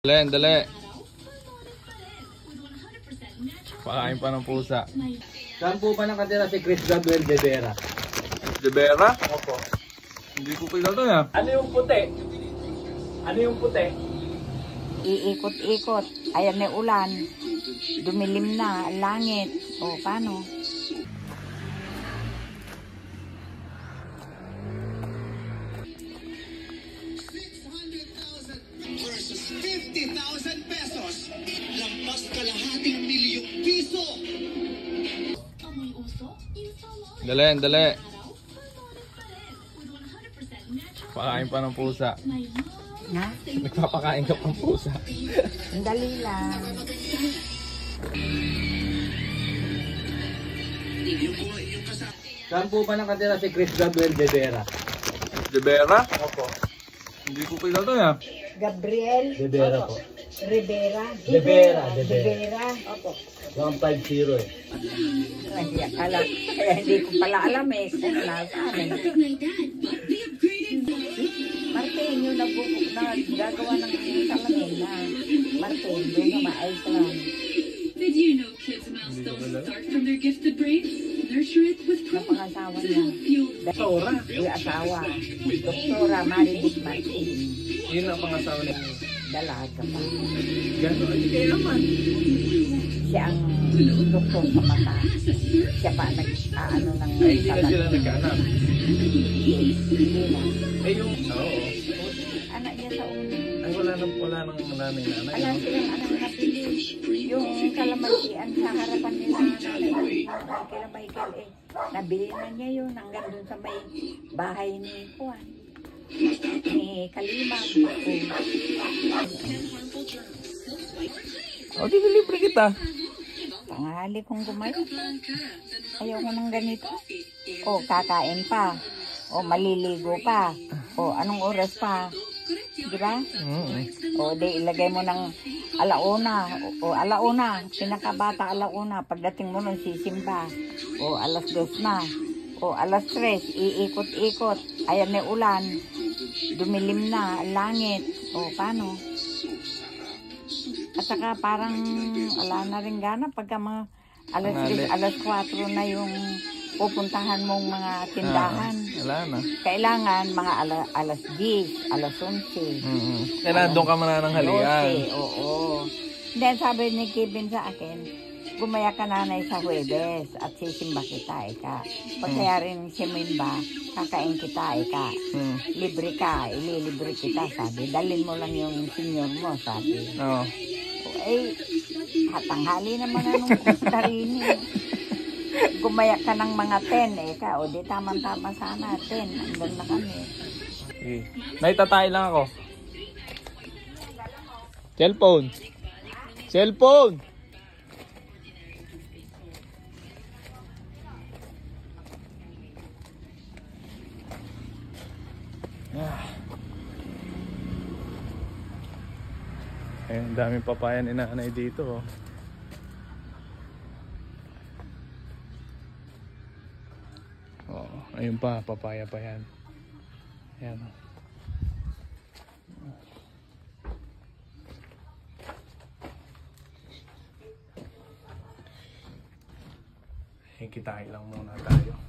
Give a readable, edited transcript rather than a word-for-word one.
Dali, dali. Pakain pa ng pusa. Saan po ba nakatira si Chris Gabriel de Vera? De Vera? Opo. Hindi ko kilala yan. Ano yung puti? Ano yung puti? Iikot-ikot. Ayan na ulan. Dumilim na ang langit. O, paano? Versus 50,000 pesos. Lampas kalahating milyong piso. Dali, dali. Pakain pa ng pusa. Ha? Nagpapakain ka pang pusa. Dali lang. Saan po ba nakatira si Chris Gabriel de Vera? De Vera? Opo. Hindi ko kilala yan. Gabriel De Vera po. Rivera. De Vera, de De Vera. Vera. Opo. 150 eh. Hindi ko pala alam eh. Kung nasaan eh. Martin, yung gagawa ng salamin na Martin, yung na maayos lang. Did you know kids' milestones start from their gifted brains? Nurture it with Napangasawa niya. Doktora. Yung asawa. Doktora Maribig Martin. Yun ang pangasawa niya. Dalaga pa. Gano'n. Hindi kayo naman. Siya ang doktor sa mata. Siya pa nag-ano ng Ay, hindi na sila nagkaanak. Hindi na. Eh yung... Oo. Anak niya sa una. Ay, wala nang nanay nanay. Alam silang anak na pili. Yung kalamansian sa harapan nila. Kila Michael eh. Nabili na niya yun hanggang dun sa may bahay ni Juan. Ni Kalima. O, di libre kita. Panghali kong gumayo. Ayaw ko ng ganito. O, kakain pa. O, maliligo pa. O, anong oras pa. Di ba? O, di ilagay mo ng alauna. O, alauna. Pinakabata alauna. Pagdating mo nun, sisimba. O, alas 2 na. O, alas 3. Iikot-ikot. Ayan na ulan. Dumilim na ang langit. O, paano? At saka parang wala na rin gana pagka mga alas 3, alas 4 na yung pupuntahan mong mga tindahan. Wala na. Kailangan mga alas 10, alas 11. Kailangan doon ka manananghalian. 12, oo. Then sabi ni Kevin sa akin, gumaya ka nanay sa Huwebes at sisimba kita, ika. Pag kaya rin simimba, kakain kita, ika. Libre ka, ililibre kita, sabi. Dalhin mo lang yung senior mo, sabi. Oo. Eh, hatanghali naman anong gusto rin eh. Gumaya ka ng mga 10 eh ka. O di tama-tama sana 10. Andun na kami. Okay. Naitatay lang ako. Cellphone. Cellphone. Eh, ang daming papaya ni nanay dito. Oh, ayun pa, papaya pa yan. Ayan. Eh, kitain lang muna tayo.